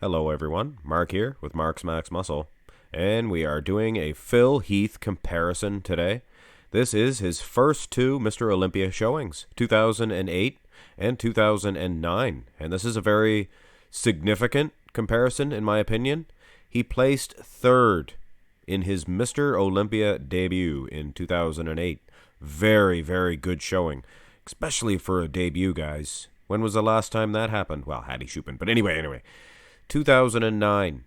Hello everyone, Mark here with Mark's Max Muscle, and we are doing a Phil Heath comparison today. This is his first two Mr. Olympia showings, 2008 and 2009, and this is a very significant comparison in my opinion. He placed third in his Mr. Olympia debut in 2008. Very, very good showing, especially for a debut, guys. When was the last time that happened? Well, Hattie Shupin, but anyway. 2009.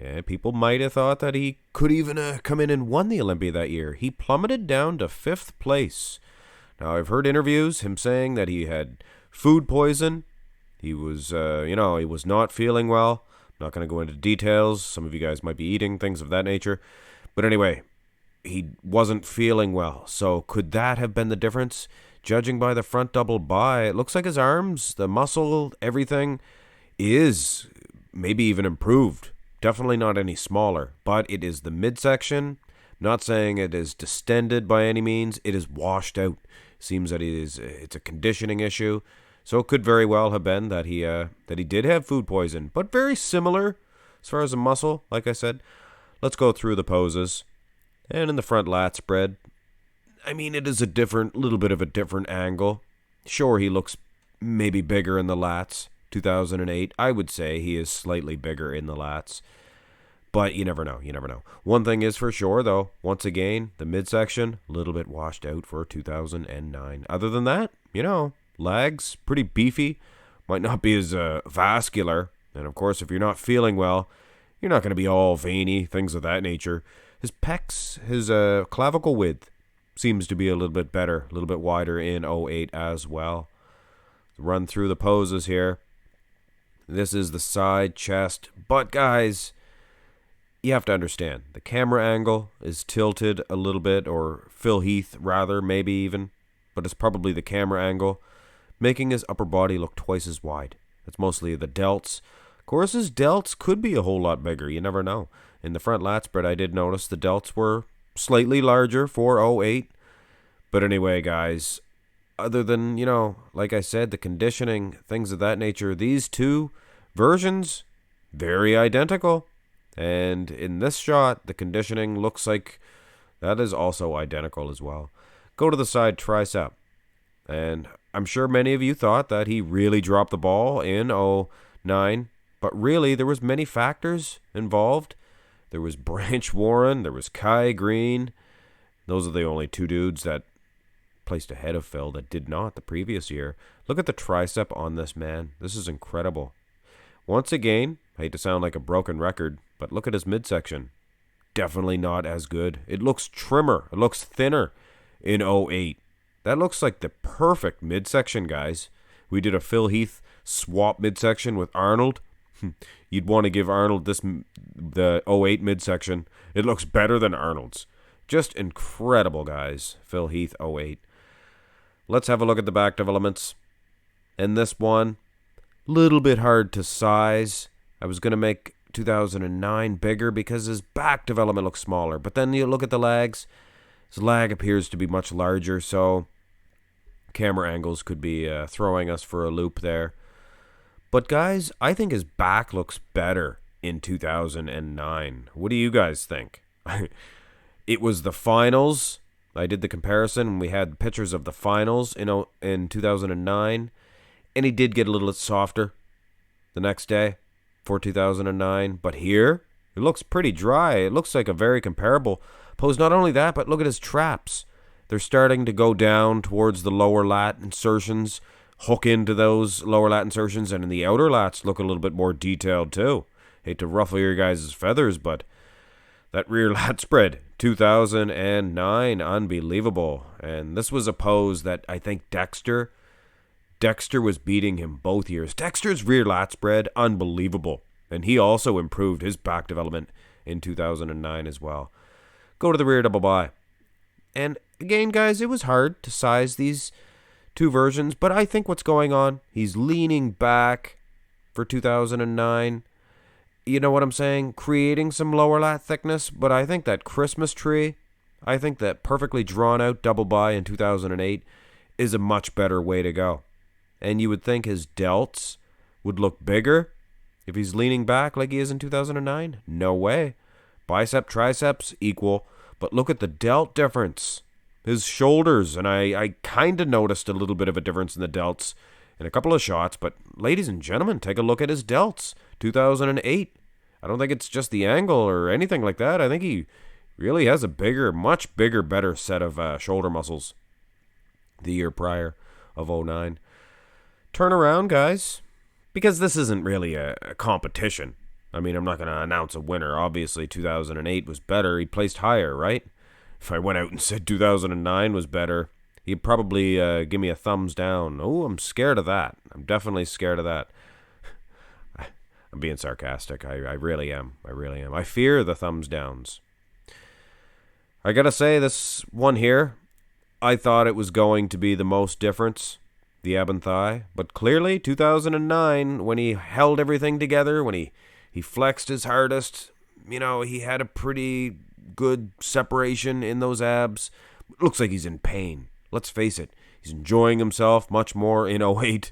Yeah, people might have thought that he could even come in and won the Olympia that year. He plummeted down to 5th place. Now, I've heard interviews, him saying that he had food poison. He was, he was not feeling well. I'm not going to go into details. Some of you guys might be eating, things of that nature. But anyway, he wasn't feeling well. So could that have been the difference? Judging by the front double by, it looks like his arms, the muscle, everything is maybe even improved. Definitely not any smaller, but it is the midsection. Not saying it is distended by any means. It is washed out. Seems that it's a conditioning issue. So it could very well have been that he did have food poison, but very similar as far as the muscle. Like I said, let's go through the poses. And in the front lat spread, I mean, it is a little bit of a different angle. Sure, he looks maybe bigger in the lats. 2008, I would say he is slightly bigger in the lats. But you never know. One thing is for sure, though, once again, the midsection, a little bit washed out for 2009. Other than that, legs, pretty beefy. Might not be as vascular. And of course, if you're not feeling well, you're not going to be all veiny, things of that nature. His pecs, his clavicle width seems to be a little bit better, a little bit wider in 08 as well. Run through the poses here. This is the side chest. But guys, you have to understand, the camera angle is tilted a little bit, or Phil Heath rather, maybe even. But it's probably the camera angle, making his upper body look twice as wide. It's mostly the delts. Of course, his delts could be a whole lot bigger. You never know. In the front lat spread, I did notice the delts were slightly larger for 08. But anyway, guys, other than, like I said, the conditioning, things of that nature, these two versions, very identical. And in this shot, the conditioning looks like that is also identical as well. Go to the side tricep. And I'm sure many of you thought that he really dropped the ball in 09. But really, there was many factors involved. There was Branch Warren. There was Kai Green. Those are the only two dudes that placed ahead of Phil that did not the previous year. Look at the tricep on this man. This is incredible. Once again, I hate to sound like a broken record, but look at his midsection. Definitely not as good. It looks trimmer. It looks thinner in 08. That looks like the perfect midsection, guys. We did a Phil Heath swap midsection with Arnold. You'd want to give Arnold the 08 midsection. It looks better than Arnold's. Just incredible, guys. Phil Heath 08. Let's have a look at the back developments. And this one, little bit hard to size. I was going to make 2009 bigger because his back development looks smaller. But then you look at the legs. His leg appears to be much larger, so camera angles could be throwing us for a loop there. But guys, I think his back looks better in 2009. What do you guys think? It was the finals. I did the comparison, and we had pictures of the finals in 2009, and he did get a little bit softer the next day for 2009. But here, it looks pretty dry. It looks like a very comparable pose. Not only that, but look at his traps. They're starting to go down towards the lower lat insertions, hook into those lower lat insertions, and in the outer lats look a little bit more detailed too. Hate to ruffle your guys' feathers, but that rear lat spread, 2009, unbelievable. And this was a pose that I think Dexter was beating him both years. Dexter's rear lat spread, unbelievable. And he also improved his back development in 2009 as well. Go to the rear double by. And again, guys, it was hard to size these two versions, but I think what's going on, he's leaning back for 2009. You know what I'm saying? Creating some lower lat thickness, but I think that Christmas tree, I think that perfectly drawn out double by in 2008 is a much better way to go. And you would think his delts would look bigger, If he's leaning back like he is in 2009, no way. Bicep, triceps, equal. But look at the delt difference. His shoulders, and I kind of noticed a little bit of a difference in the delts in a couple of shots, but ladies and gentlemen, take a look at his delts. 2008. I don't think it's just the angle or anything like that. I think he really has a bigger, much bigger, better set of shoulder muscles the year prior of 09. Turn around, guys, because this isn't really a competition. I mean, I'm not going to announce a winner. Obviously, 2008 was better. He placed higher, right? If I went out and said 2009 was better, he'd probably give me a thumbs down. Oh, I'm scared of that. I'm definitely scared of that. I'm being sarcastic. I really am. I really am. I fear the thumbs downs. I gotta say, this one here, I thought it was going to be the most difference, the ab and thigh. But clearly, 2009, when he held everything together, when he flexed his hardest, you know, he had a pretty good separation in those abs. It looks like he's in pain. Let's face it, he's enjoying himself much more in 08.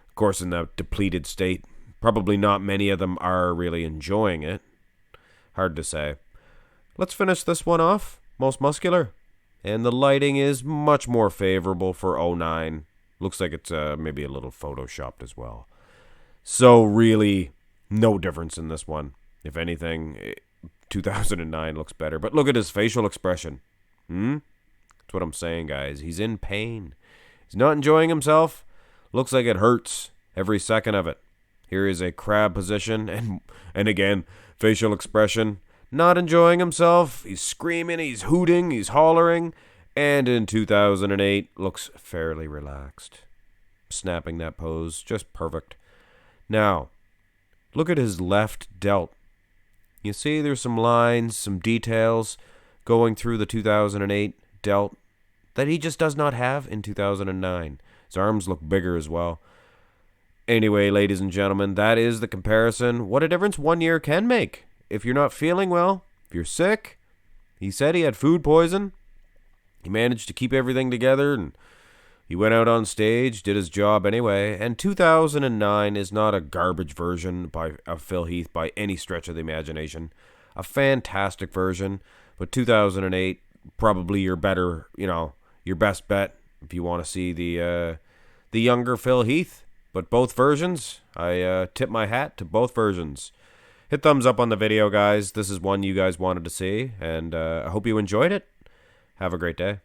Of course, in that depleted state, probably not many of them are really enjoying it. Hard to say. Let's finish this one off. Most muscular. And the lighting is much more favorable for 09. Looks like it's maybe a little photoshopped as well. So really, no difference in this one. If anything, 2009 looks better. But look at his facial expression. That's what I'm saying, guys. He's in pain. He's not enjoying himself. Looks like it hurts every second of it. Here is a crab position, and again, facial expression. Not enjoying himself. He's screaming, he's hooting, he's hollering. And in 2008, looks fairly relaxed. Snapping that pose, just perfect. Now, look at his left delt. You see there's some lines, some details going through the 2008 delt that he just does not have in 2009. His arms look bigger as well. Anyway, ladies and gentlemen, that is the comparison. What a difference 1 year can make. If you're not feeling well, if you're sick, he said he had food poison. He managed to keep everything together, and he went out on stage, did his job anyway. And 2009 is not a garbage version of Phil Heath by any stretch of the imagination. A fantastic version, but 2008 probably your better, your best bet if you want to see the younger Phil Heath. But both versions, I tip my hat to both versions. Hit thumbs up on the video, guys. This is one you guys wanted to see, and I hope you enjoyed it. Have a great day.